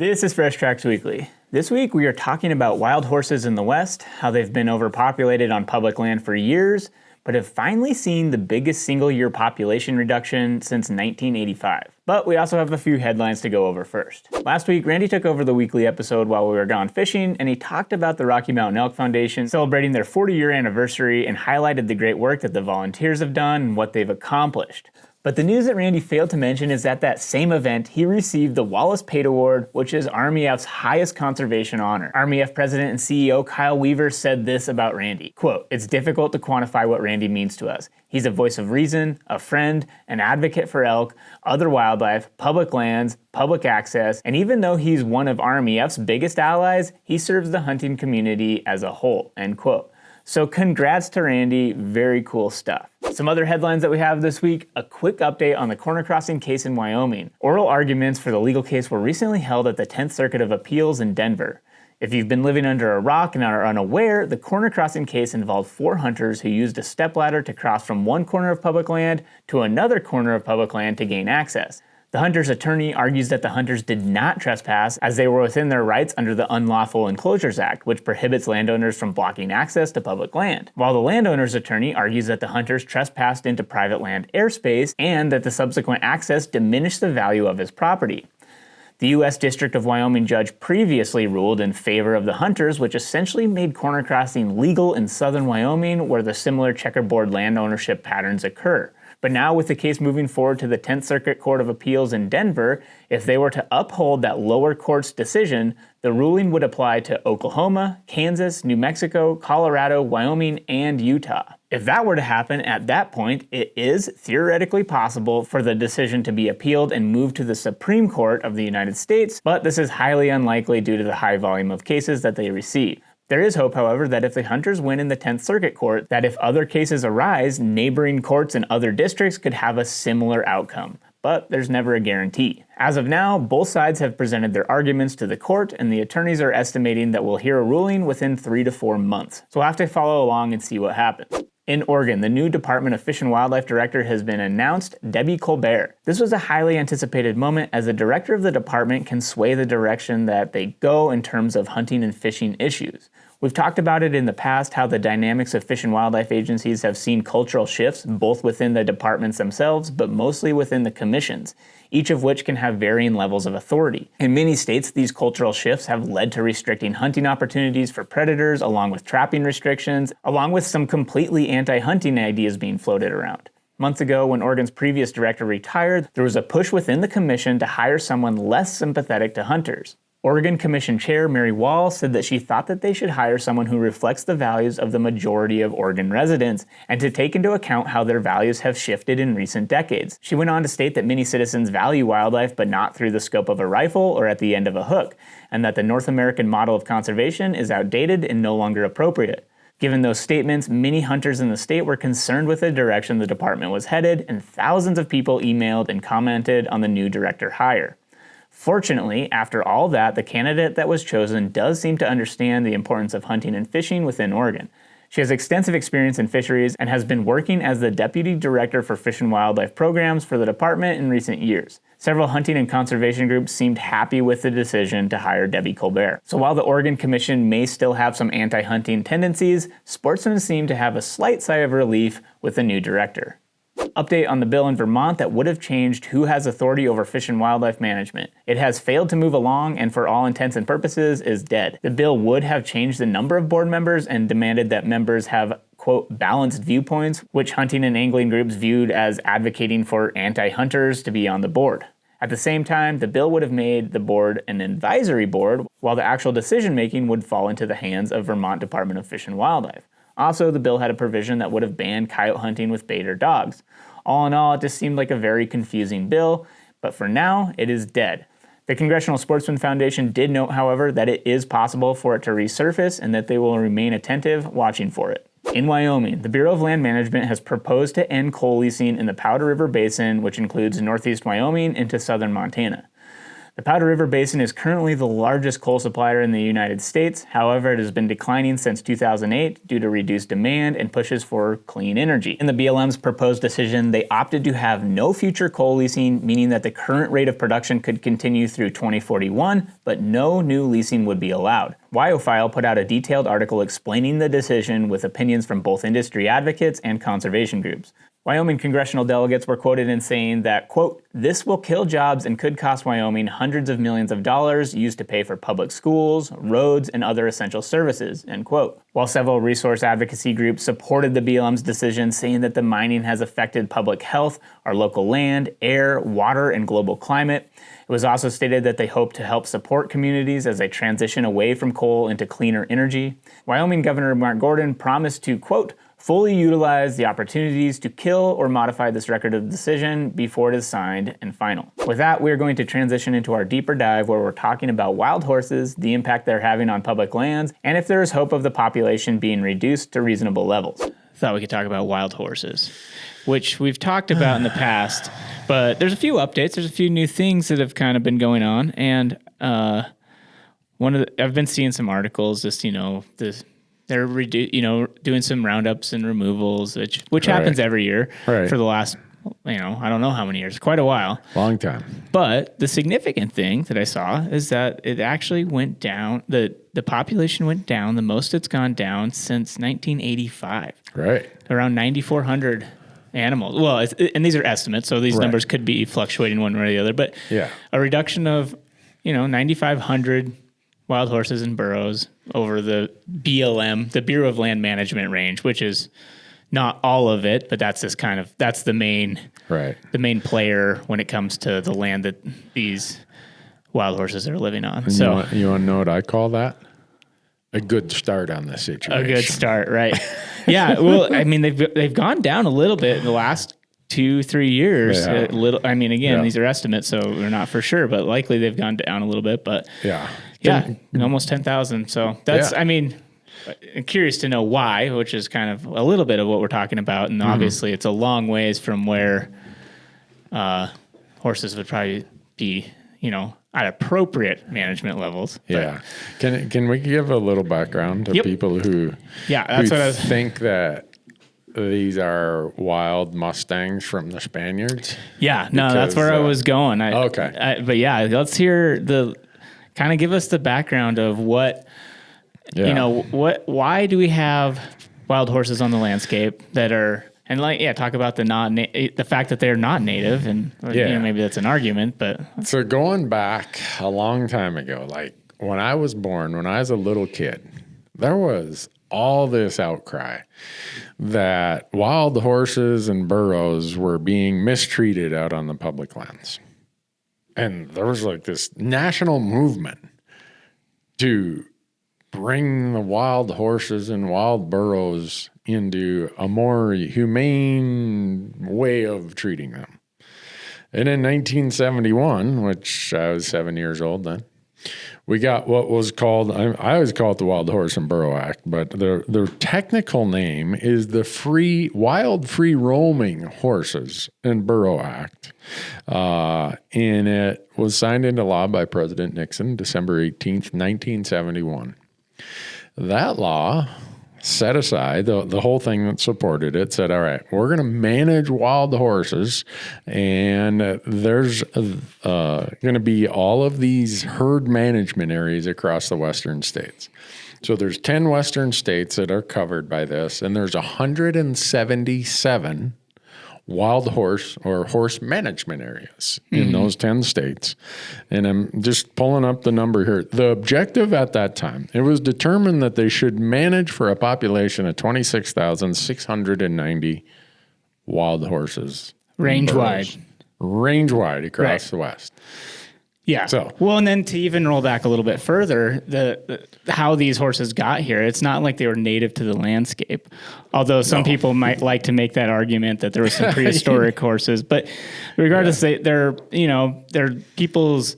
This is Fresh Tracks Weekly. This week we are talking about wild horses in the West, how they've been overpopulated on public land for years, but have finally seen the biggest single-year population reduction since 1985. But we also have a few headlines to go over first. Last week, Randy took over the weekly episode while we were gone fishing, and he talked about the Rocky Mountain Elk Foundation celebrating their 40-year anniversary and highlighted the great work that the volunteers have done and what they've accomplished. But the news that Randy failed to mention is that same event, he received the Wallace Pate Award, which is RMEF's highest conservation honor. RMEF President and CEO Kyle Weaver said this about Randy, quote, "It's difficult to quantify what Randy means to us. He's a voice of reason, a friend, an advocate for elk, other wildlife, public lands, public access, and even though he's one of RMEF's biggest allies, he serves the hunting community as a whole," end quote. So congrats to Randy, very cool stuff. Some other headlines that we have this week, a quick update on the corner crossing case in Wyoming. Oral arguments for the legal case were recently held at the 10th Circuit of Appeals in Denver. If you've been living under a rock and are unaware, the corner crossing case involved 4 hunters who used a stepladder to cross from one corner of public land to another corner of public land to gain access. The hunter's attorney argues that the hunters did not trespass as they were within their rights under the Unlawful Enclosures Act, which prohibits landowners from blocking access to public land. While the landowner's attorney argues that the hunters trespassed into private land airspace and that the subsequent access diminished the value of his property. The U.S. District of Wyoming judge previously ruled in favor of the hunters, which essentially made corner crossing legal in southern Wyoming where the similar checkerboard land ownership patterns occur. But now with the case moving forward to the 10th Circuit Court of Appeals in Denver, if they were to uphold that lower court's decision, the ruling would apply to Oklahoma, Kansas, New Mexico, Colorado, Wyoming, and Utah. If that were to happen at that point, it is theoretically possible for the decision to be appealed and moved to the Supreme Court of the United States, but this is highly unlikely due to the high volume of cases that they receive. There is hope, however, that if the hunters win in the 10th Circuit Court, that if other cases arise, neighboring courts in other districts could have a similar outcome. But there's never a guarantee. As of now, both sides have presented their arguments to the court, and the attorneys are estimating that we'll hear a ruling within 3 to 4 months. So we'll have to follow along and see what happens. In Oregon, the new Department of Fish and Wildlife Director has been announced, Debbie Colbert. This was a highly anticipated moment as the director of the department can sway the direction that they go in terms of hunting and fishing issues. We've talked about it in the past how the dynamics of fish and wildlife agencies have seen cultural shifts both within the departments themselves, but mostly within the commissions, each of which can have varying levels of authority. In many states, these cultural shifts have led to restricting hunting opportunities for predators, along with trapping restrictions, along with some completely anti-hunting ideas being floated around. Months ago, when Oregon's previous director retired, there was a push within the commission to hire someone less sympathetic to hunters. Oregon Commission Chair Mary Wall said that she thought that they should hire someone who reflects the values of the majority of Oregon residents and to take into account how their values have shifted in recent decades. She went on to state that many citizens value wildlife but not through the scope of a rifle or at the end of a hook, and that the North American model of conservation is outdated and no longer appropriate. Given those statements, many hunters in the state were concerned with the direction the department was headed, and thousands of people emailed and commented on the new director hire. Fortunately, after all that, the candidate that was chosen does seem to understand the importance of hunting and fishing within Oregon. She has extensive experience in fisheries and has been working as the Deputy Director for Fish and Wildlife Programs for the department in recent years. Several hunting and conservation groups seemed happy with the decision to hire Debbie Colbert. So while the Oregon Commission may still have some anti-hunting tendencies, sportsmen seem to have a slight sigh of relief with the new director. Update on the bill in Vermont that would have changed who has authority over fish and wildlife management. It has failed to move along and for all intents and purposes is dead. The bill would have changed the number of board members and demanded that members have, quote, balanced viewpoints, which hunting and angling groups viewed as advocating for anti-hunters to be on the board. At the same time, the bill would have made the board an advisory board, while the actual decision-making would fall into the hands of Vermont Department of Fish and Wildlife. Also, the bill had a provision that would have banned coyote hunting with bait or dogs. All in all, it just seemed like a very confusing bill, but for now, it is dead. The Congressional Sportsman Foundation did note, however, that it is possible for it to resurface and that they will remain attentive, watching for it. In Wyoming, the Bureau of Land Management has proposed to end coal leasing in the Powder River Basin, which includes northeast Wyoming into southern Montana. The Powder River Basin is currently the largest coal supplier in the United States. However, it has been declining since 2008 due to reduced demand and pushes for clean energy. In the BLM's proposed decision, they opted to have no future coal leasing, meaning that the current rate of production could continue through 2041, but no new leasing would be allowed. WyoFile put out a detailed article explaining the decision with opinions from both industry advocates and conservation groups. Wyoming congressional delegates were quoted in saying that, quote, "This will kill jobs and could cost Wyoming hundreds of millions of dollars used to pay for public schools, roads, and other essential services," end quote. While several resource advocacy groups supported the BLM's decision, saying that the mining has affected public health, our local land, air, water, and global climate, it was also stated that they hope to help support communities as they transition away from coal into cleaner energy. Wyoming Governor Mark Gordon promised to, quote, "fully utilize the opportunities to kill or modify this record of decision before it is signed and final." With that, we are going to transition into our deeper dive where we're talking about wild horses, the impact they're having on public lands, and if there is hope of the population being reduced to reasonable levels. Thought we could talk about wild horses, which we've talked about in the past, but there's a few updates. There's a few new things that have kind of been going on, and I've been seeing some articles, they're doing some roundups and removals, which happens every year for the last, I don't know how many years, quite a while. Long time. But the significant thing that I saw is that it actually went down, the population went down the most it's gone down since 1985. Right. Around 9,400 animals. Well, and these are estimates, so these numbers could be fluctuating one way or the other, but a reduction of, 9,500 wild horses and burros over the BLM, the Bureau of Land Management range, which is not all of it, but that's the main player when it comes to the land that these wild horses are living on. And so you want to know what I call that? A good start on the situation. A good start, right? Yeah. Well, I mean, they've gone down a little bit in the last 2-3 years. These are estimates, so we're not for sure, but likely they've gone down a little bit. But almost 10,000. So that's, I'm curious to know why, which is kind of a little bit of what we're talking about. And obviously it's a long ways from where horses would probably be, at appropriate management levels. Yeah. Can we give a little background to people who think that these are wild Mustangs from the Spaniards? Yeah, no, that's where I was going. But let's hear kind of give us the background of what, why do we have wild horses on the landscape that are, and talk about the fact that they're not native, and maybe that's an argument, but. So going back a long time ago, like when I was born, when I was a little kid, there was all this outcry that wild horses and burros were being mistreated out on the public lands. And there was like this national movement to bring the wild horses and wild burros into a more humane way of treating them. And in 1971, which I was 7 years old then, we got what was called, I always call it the Wild Horse and Burro Act, but their technical name is the Wild Free Roaming Horses and Burro Act. And it was signed into law by President Nixon, December 18th, 1971. That law set aside the whole thing that supported it, said, all right, we're going to manage wild horses, and there's going to be all of these herd management areas across the western states. So there's 10 western states that are covered by this, and there's 177 wild horse or horse management areas in those 10 states. And I'm just pulling up the number here. The objective at that time, it was determined that they should manage for a population of 26,690 wild horses. Range-wide across the West. Yeah. And then to even roll back a little bit further, the how these horses got here, it's not like they were native to the landscape. Although some people might like to make that argument that there were some prehistoric horses, but regardless, they're people's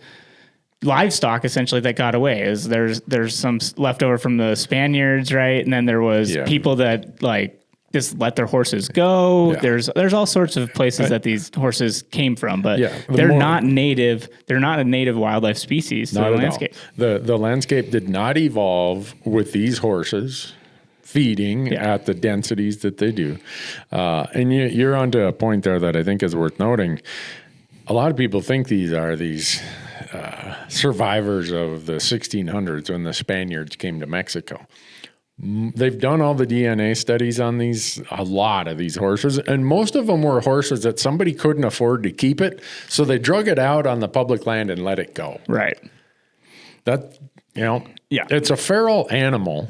livestock essentially that got away. There's some leftover from the Spaniards, right? And then there was people that like just let their horses go. Yeah. There's all sorts of places that these horses came from, but they're not native. They're not a native wildlife species to the landscape. The landscape did not evolve with these horses feeding at the densities that they do. And you're onto a point there that I think is worth noting. A lot of people think these are survivors of the 1600s when the Spaniards came to Mexico. They've done all the DNA studies on a lot of these horses, and most of them were horses that somebody couldn't afford to keep it, so they drug it out on the public land and let it go. Right. It's a feral animal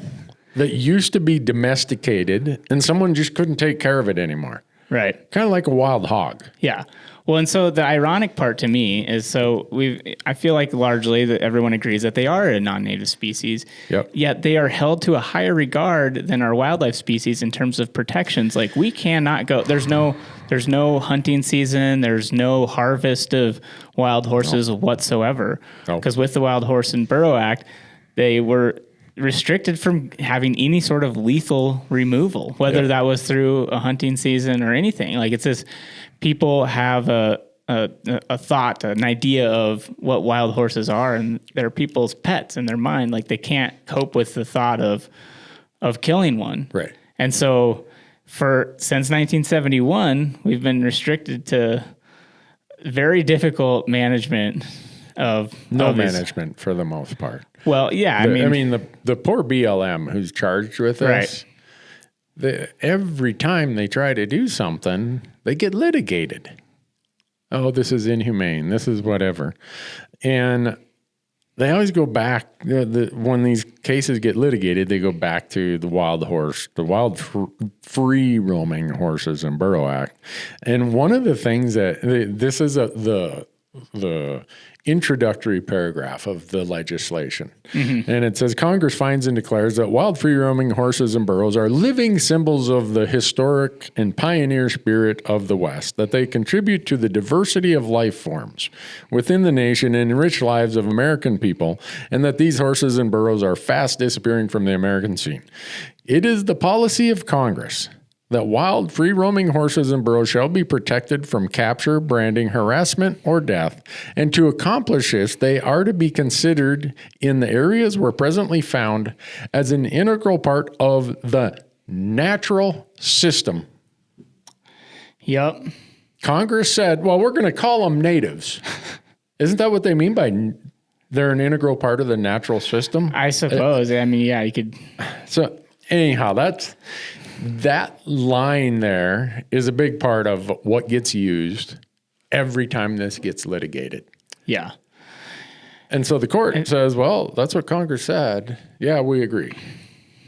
that used to be domesticated, and someone just couldn't take care of it anymore. Right. Kind of like a wild hog. Yeah. Well, and so the ironic part to me is I feel like largely that everyone agrees that they are a non-native species. Yep. Yet they are held to a higher regard than our wildlife species in terms of protections. Like we cannot go, there's no hunting season. There's no harvest of wild horses whatsoever. Because with the Wild Horse and Burro Act, they were restricted from having any sort of lethal removal, whether that was through a hunting season or anything. Like it's this, people have a thought, an idea of what wild horses are, and they're people's pets in their mind. Like they can't cope with the thought of killing one. Right. And so since 1971, we've been restricted to very difficult management of management for the most part. Well, yeah, the poor BLM who's charged with this, every time they try to do something, they get litigated. Oh, this is inhumane. This is whatever. And they always go back, when these cases get litigated, they go back to the Wild Free Roaming Horses and Burro Act. And one of the things this is the introductory paragraph of the legislation. Mm-hmm. And it says, Congress finds and declares that wild free roaming horses and burros are living symbols of the historic and pioneer spirit of the West, that they contribute to the diversity of life forms within the nation and enrich lives of American people, and that these horses and burros are fast disappearing from the American scene. It is the policy of Congress that wild, free-roaming horses and burros shall be protected from capture, branding, harassment, or death. And to accomplish this, they are to be considered in the areas where presently found as an integral part of the natural system. Yep. Congress said, well, we're going to call them natives. Isn't that what they mean by they're an integral part of the natural system? I suppose. You could. So anyhow, that line there is a big part of what gets used every time this gets litigated. Yeah. And so the court says, well, that's what Congress said. Yeah, we agree.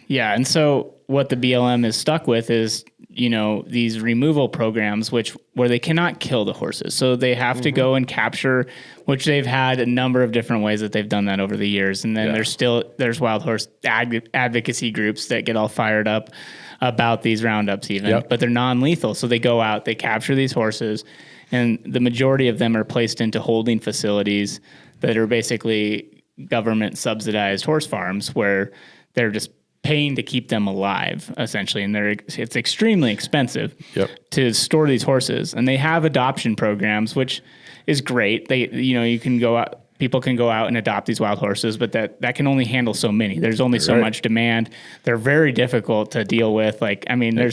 Yeah. And so what the BLM is stuck with is, these removal programs, where they cannot kill the horses. So they have to go and capture, which they've had a number of different ways that they've done that over the years. And then there's wild horse advocacy groups that get all fired up about these roundups even, but they're non-lethal. So they go out, they capture these horses, and the majority of them are placed into holding facilities that are basically government subsidized horse farms where they're just paying to keep them alive, essentially. And it's extremely expensive to store these horses. And they have adoption programs, which is great. You can go out, people can go out and adopt these wild horses, but that can only handle so many. There's only so much demand. They're very difficult to deal with. There's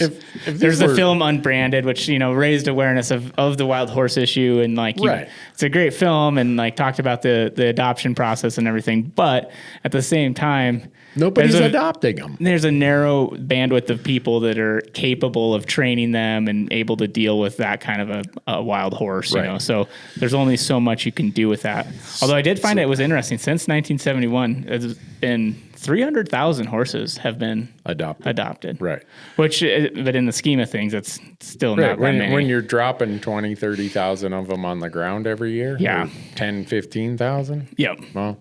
the film Unbranded, which, raised awareness of the wild horse issue. And it's a great film and talked about the adoption process and everything. But at the same time, nobody's adopting them. There's a narrow bandwidth of people that are capable of training them and able to deal with that kind of a wild horse, So there's only so much you can do with that. Although I did find it was interesting. Since 1971, it's been 300,000 horses have been adopted. Right. But in the scheme of things, it's still not that many. When you're dropping 20, 30,000 of them on the ground every year? Yeah. 10, 15,000? Yep. Well,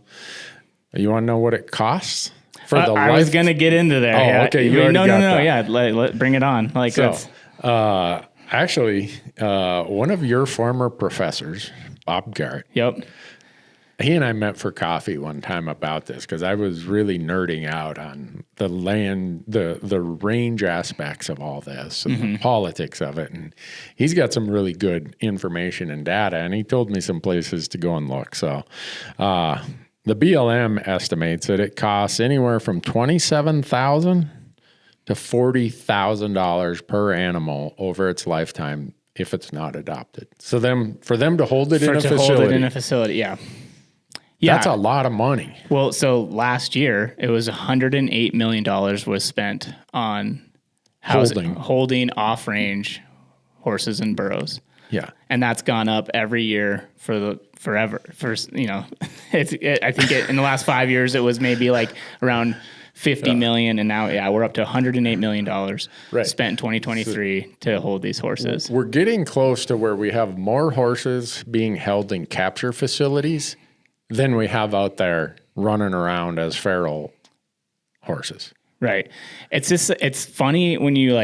you want to know what it costs? I was going to get into there. Oh, okay. No. Yeah, bring it on. Actually, one of your former professors, Bob Garrett. Yep. he and I met for coffee one time about this because I was really nerding out on the land, the range aspects of all this and the politics of it. And he's got some really good information and data, and he told me some places to go and look. So the BLM estimates that it costs anywhere from $27,000 to $40,000 per animal over its lifetime if it's not adopted. So for them to hold it in a facility. Hold it in a facility, yeah. Yeah. That's a lot of money. Well, so last year it was $108 million was spent on holding off-range horses and burros. Yeah. And that's gone up every year forever. I think in the last 5 years it was maybe like around 50 million, and now we're up to $108 million spent in 2023 to hold these horses. We're getting close to where we have more horses being held in capture facilities than we have out there running around as feral horses. Right. It's funny when you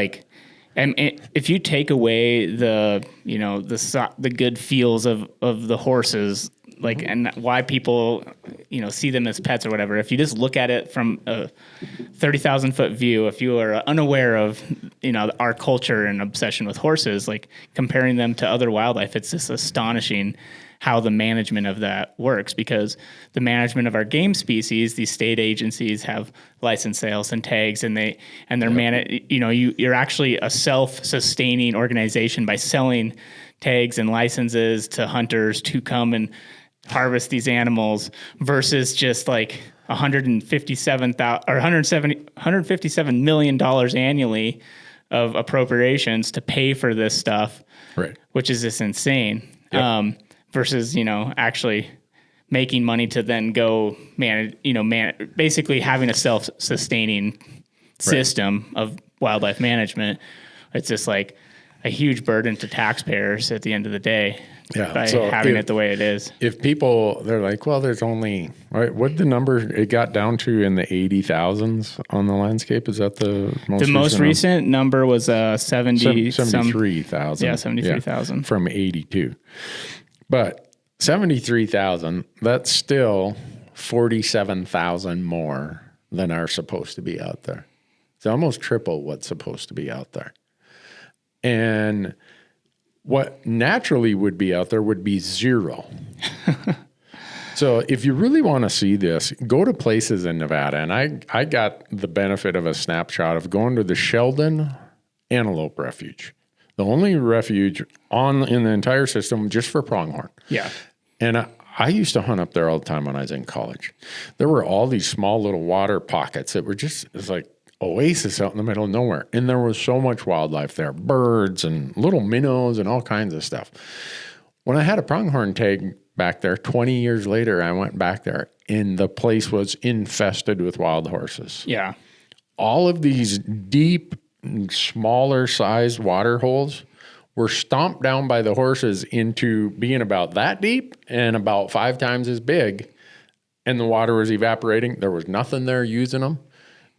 and if you take away the good feels of the horses, and why people, see them as pets or whatever. If you just look at it from a 30,000 foot view, if you are unaware of, our culture and obsession with horses, comparing them to other wildlife, it's just astonishing how the management of that works, because the management of our game species, these state agencies have license sales and tags, and they're you're actually a self-sustaining organization by selling tags and licenses to hunters to come and harvest these animals, versus just $157 million annually of appropriations to pay for this stuff, right? Which is just insane. Yep. Versus, actually making money to then go basically having a self-sustaining system of wildlife management. It's just a huge burden to taxpayers at the end of the day by having it the way it is. If people, they're like, well, there's only, right, what the number it got down to in the 80,000s on the landscape? Is that the most recent number was 73,000. Yeah, 73,000. From 82. But 73,000, that's still 47,000 more than are supposed to be out there. It's almost triple what's supposed to be out there. And what naturally would be out there would be zero. So if you really want to see this, go to places in Nevada. And I got the benefit of a snapshot of going to the Sheldon Antelope Refuge. The only refuge in the entire system just for pronghorn. Yeah. And I used to hunt up there all the time when I was in college. There were all these small little water pockets that were it's like oasis out in the middle of nowhere. And there was so much wildlife there, birds and little minnows and all kinds of stuff. When I had a pronghorn tag back there, 20 years later, I went back there and the place was infested with wild horses. Yeah. All of these deep, smaller sized water holes were stomped down by the horses into being about that deep and about 5 times as big, and the water was evaporating. There was nothing there using them.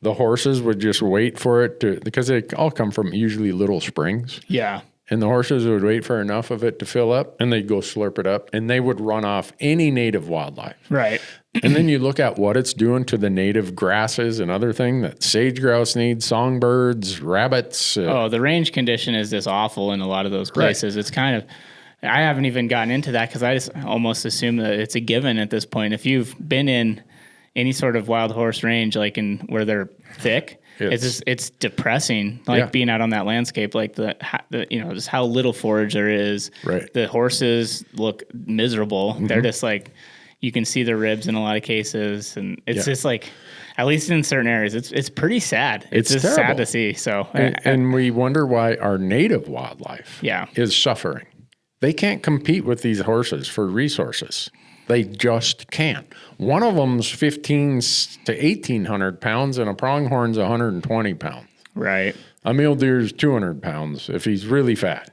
The horses would just wait for it because they all come from usually little springs. Yeah. And the horses would wait for enough of it to fill up, and they'd go slurp it up, and they would run off any native wildlife. Right. And then you look at what it's doing to the native grasses and other things that sage grouse need, songbirds, rabbits. The range condition is just awful in a lot of those places. Right. It's kind of, I haven't even gotten into that because I just almost assume that it's a given at this point. If you've been in any sort of wild horse range, where they're thick, it's depressing, being out on that landscape, just how little forage there is. Right. The horses look miserable. Mm-hmm. They're just you can see their ribs in a lot of cases, and it's just at least in certain areas, it's pretty sad. It's just terrible. Sad to see. So, and we wonder why our native wildlife is suffering. They can't compete with these horses for resources. They just can't. One of them's 1,500 to 1,800 pounds, and a pronghorn's 120 pounds. Right. A mule deer's 200 pounds if he's really fat.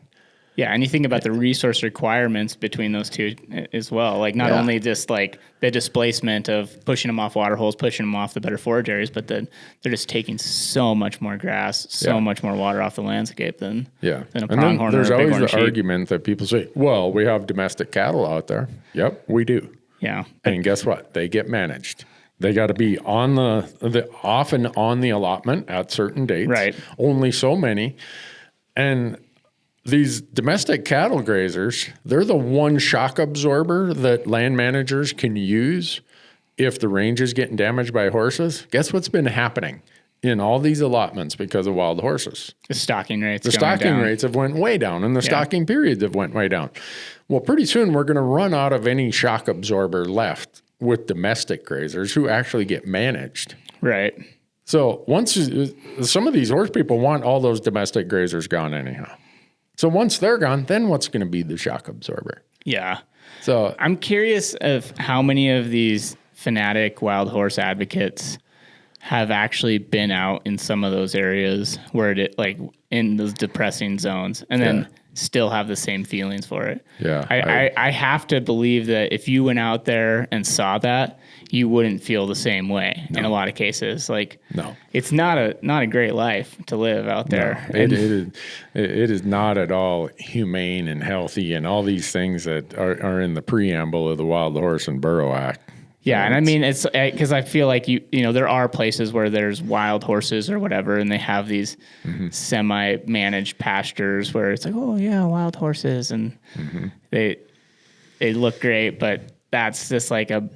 Yeah, and you think about the resource requirements between those two as well. Not only just the displacement of pushing them off water holes, pushing them off the better forage areas, but then they're just taking so much more grass, so much more water off the landscape than a pronghorn. There's or a always bighorn the sheep. argument that people say, well, we have domestic cattle out there. Yep, we do. Yeah. And guess what? They get managed. They got to be on often on the allotment at certain dates. Right. Only so many. And these domestic cattle grazers, they're the one shock absorber that land managers can use if the range is getting damaged by horses. Guess what's been happening in all these allotments because of wild horses? The stocking rates. The stocking rates have went way down, and the stocking periods have went way down. Well, pretty soon we're going to run out of any shock absorber left with domestic grazers who actually get managed. Right. So some of these horse people want all those domestic grazers gone anyhow. So once they're gone, then what's going to be the shock absorber? Yeah. So I'm curious of how many of these fanatic wild horse advocates have actually been out in some of those areas where it like in those depressing zones and then still have the same feelings for it. Yeah. I have to believe that if you went out there and saw that, you wouldn't feel the same way in a lot of cases. Like, no, it's not a great life to live out there. No, it is not at all humane and healthy and all these things that are in the preamble of the Wild Horse and Burro Act. Yeah, and I mean, it's because I feel like you know there are places where there's wild horses or whatever, and they have these semi-managed pastures where it's like, oh yeah, wild horses, and they look great, but that's just like a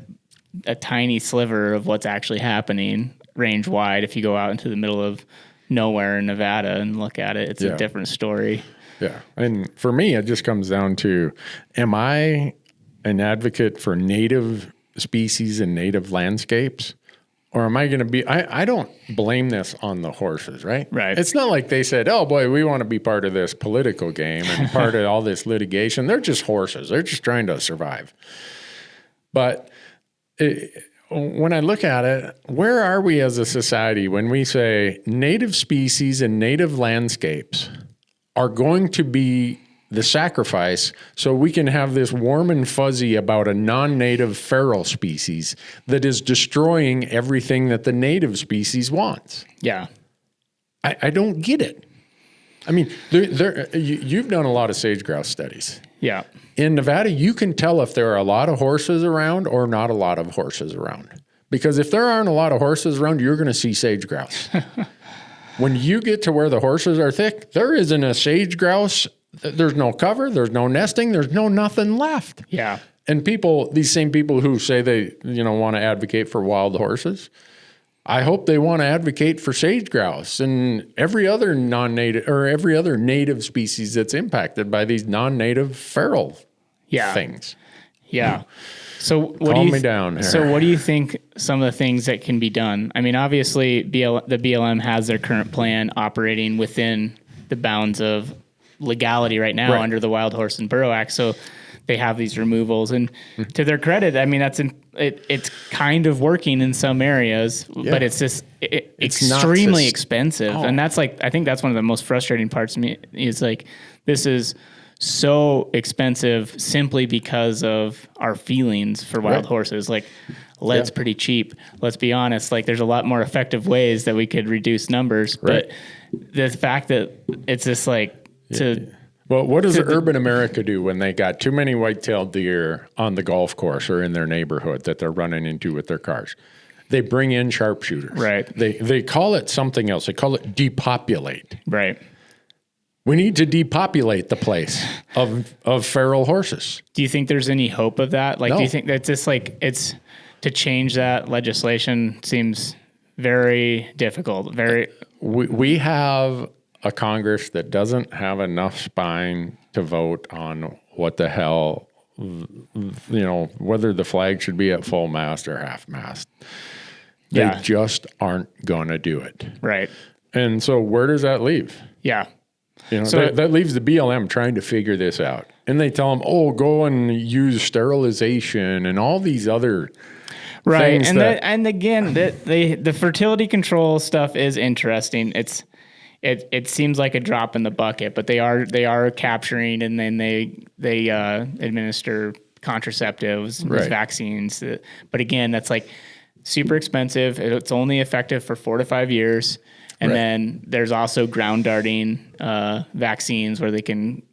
tiny sliver of what's actually happening range wide. If you go out into the middle of nowhere in Nevada and look at it, it's a different story. Yeah, and for me, it just comes down to, am I an advocate for native species and native landscapes, or am I going to be, I don't blame this on the horses, right? Right. It's not like they said, oh boy, we want to be part of this political game and part of all this litigation. They're just horses. They're just trying to survive. But when I look at it, where are we as a society when we say native species and native landscapes are going to be the sacrifice so we can have this warm and fuzzy about a non-native feral species that is destroying everything that the native species wants? Yeah. I don't get it. I mean, you've done a lot of sage grouse studies. Yeah. In Nevada, you can tell if there are a lot of horses around or not a lot of horses around. Because if there aren't a lot of horses around, you're going to see sage grouse. When you get to where the horses are thick, there isn't a sage grouse. There's no cover. There's no nesting. There's no nothing left. Yeah. And these same people who say they, want to advocate for wild horses, I hope they want to advocate for sage grouse and every other non-native or every other native species that's impacted by these non-native feral things. Yeah. So Calm me down here. So what do you think some of the things that can be done? I mean, obviously the BLM has their current plan operating within the bounds of legality right now under the Wild Horse and Burro Act. So they have these removals, and to their credit, I mean, it's kind of working in some areas, but it's just extremely expensive. And that's I think that's one of the most frustrating parts to me is like, this is so expensive simply because of our feelings for wild horses. Like, lead's pretty cheap. Let's be honest. Like, there's a lot more effective ways that we could reduce numbers, but the fact that it's just like, well, what does urban America do when they got too many white-tailed deer on the golf course or in their neighborhood that they're running into with their cars? They bring in sharpshooters. Right. They call it something else. They call it depopulate. Right. We need to depopulate the place of feral horses. Do you think there's any hope of that? Like, No. do you think that's just like it's to change that legislation seems very difficult? We have a Congress that doesn't have enough spine to vote on what the hell, whether the flag should be at full mast or half mast. They just aren't going to do it. Right. And so where does that leave? Yeah. So that leaves the BLM trying to figure this out. And they tell them, go and use sterilization and all these other things. And again, the fertility control stuff is interesting. It seems like a drop in the bucket, but they are capturing, and then they administer contraceptives, vaccines. But again, that's like super expensive. It's only effective for 4 to 5 years. And then there's also ground darting vaccines where they can,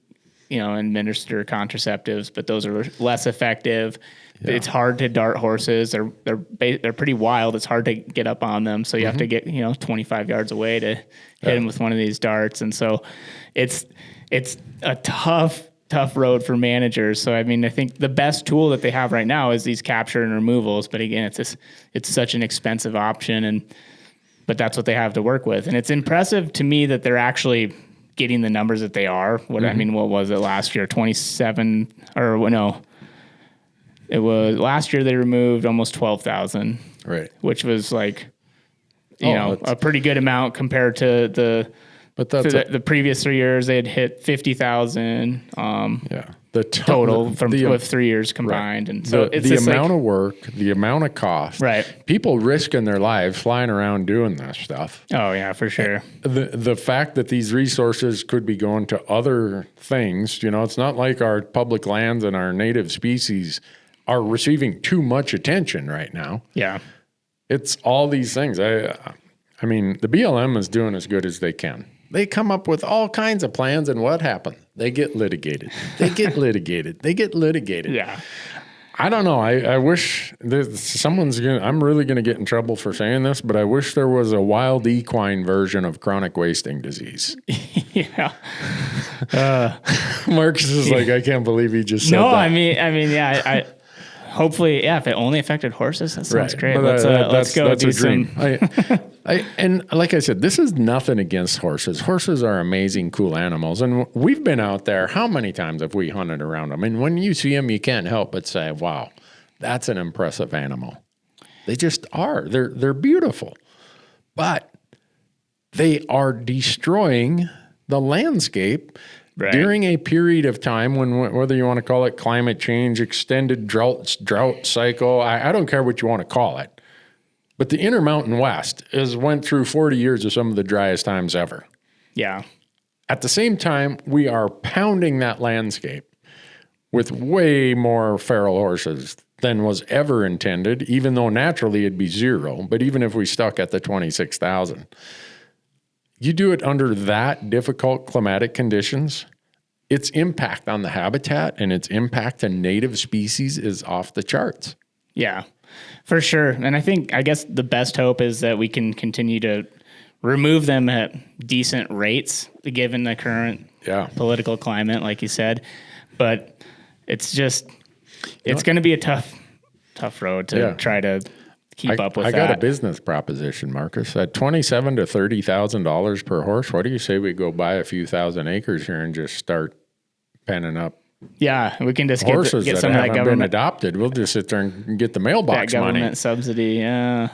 administer contraceptives, but those are less effective. it's hard to dart horses. They're pretty wild. It's hard to get up on them. So you have to get 25 yards away to hit them with one of these darts. And so it's a tough road for managers. So I mean, I think the best tool that they have right now is these capture and removals. But again, it's such an expensive option, but that's what they have to work with. And it's impressive to me that they're actually getting the numbers that they are. What was it last year? 27 or no. It was last year they removed almost 12,000, right? Which was like, a pretty good amount compared to the previous 3 years. They had hit 50,000. The total with 3 years combined, and so it's the amount of work, the amount of cost, right? People risking their lives flying around doing this stuff. Oh yeah, for sure. The fact that these resources could be going to other things, it's not like our public lands and our native species are receiving too much attention right now. Yeah, it's all these things. I mean, the BLM is doing as good as they can. They come up with all kinds of plans, and what happened? They get litigated. They get litigated. They get litigated. Yeah. I don't know. I wish I'm really going to get in trouble for saying this, but I wish there was a wild equine version of chronic wasting disease. Yeah. Marcus is like, I can't believe he just said that. No, I mean, yeah, hopefully, if it only affected horses, that sounds great. Let's go do some. And like I said, this is nothing against horses. Horses are amazing, cool animals. And we've been out there. How many times have we hunted around them? And when you see them, you can't help but say, wow, that's an impressive animal. They just are. They're beautiful. But they are destroying the landscape during a period of time when, whether you want to call it climate change, extended drought cycle, I don't care what you want to call it. But the Intermountain West went through 40 years of some of the driest times ever. Yeah. At the same time, we are pounding that landscape with way more feral horses than was ever intended, even though naturally it'd be zero. But even if we stuck at the 26,000, you do it under that difficult climatic conditions, its impact on the habitat and its impact to native species is off the charts. Yeah. For sure. And I guess the best hope is that we can continue to remove them at decent rates given the current political climate, like you said. But it's going to be a tough road to try to keep up with that. I got a business proposition, Marcus. At $27,000 to $30,000 per horse, what do you say we go buy a few thousand acres here and just start penning up? Yeah, we can just horses get that some of that haven't government been adopted. We'll just sit there and get the mailbox that government money. Subsidy. Yeah.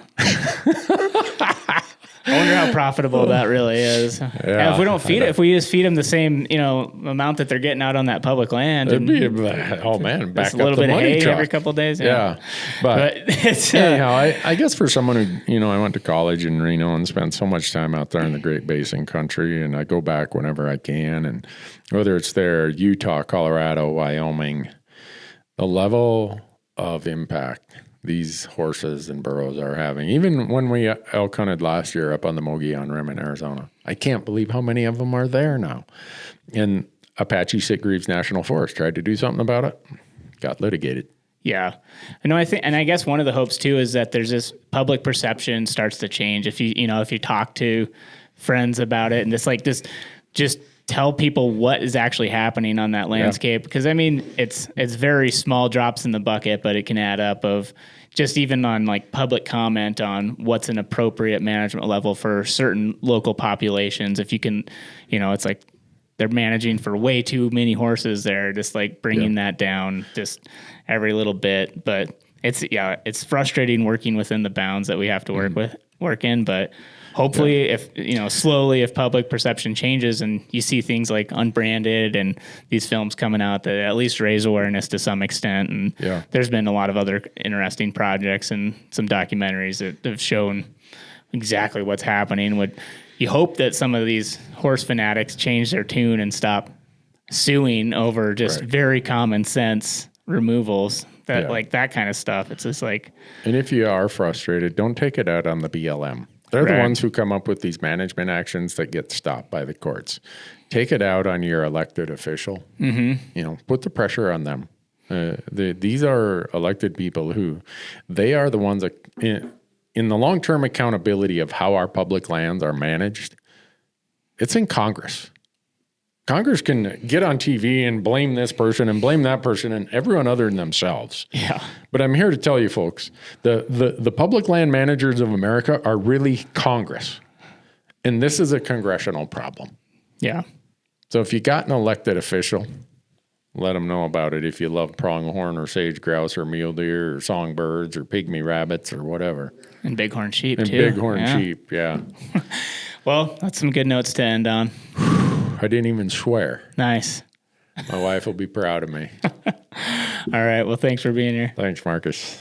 I wonder how profitable that really is. Yeah, if we don't feed it, if we just feed them the same, amount that they're getting out on that public land, it'd be back a little up bit the of money hay truck every couple of days. Yeah, but it's anyhow, I guess for someone who, I went to college in Reno and spent so much time out there in the Great Basin country, and I go back whenever I can, and whether it's there, Utah, Colorado, Wyoming, the level of impact these horses and burros are having. Even when we elk hunted last year up on the Mogollon Rim in Arizona, I can't believe how many of them are there now. And Apache Sitgreaves National Forest tried to do something about it, got litigated. Yeah. I think, and I guess one of the hopes too is that there's this public perception starts to change. If you talk to friends about it and just tell people what is actually happening on that landscape. Because it's very small drops in the bucket, but it can add up of just even on like public comment on what's an appropriate management level for certain local populations. If you can, it's like they're managing for way too many horses there, just like bringing that down just every little bit. But it's frustrating working within the bounds that we have to work in, but hopefully if slowly, if public perception changes and you see things like Unbranded and these films coming out that at least raise awareness to some extent. And there's been a lot of other interesting projects and some documentaries that have shown exactly what's happening. You hope that some of these horse fanatics change their tune and stop suing over just very common sense removals, like that kind of stuff. It's just like, and if you are frustrated, don't take it out on the BLM. They're the ones who come up with these management actions that get stopped by the courts. Take it out on your elected official. Mm-hmm. Put the pressure on them. These are elected people who they are the ones that in the long-term accountability of how our public lands are managed, it's in Congress. Congress can get on TV and blame this person and blame that person and everyone other than themselves. Yeah. But I'm here to tell you folks, the public land managers of America are really Congress. And this is a congressional problem. Yeah. So if you got an elected official, let them know about it if you love pronghorn or sage grouse or mule deer or songbirds or pygmy rabbits or whatever. And bighorn sheep, and too. Bighorn sheep, yeah. Well, that's some good notes to end on. I didn't even swear. Nice. My wife will be proud of me. All right. Well, thanks for being here. Thanks, Marcus.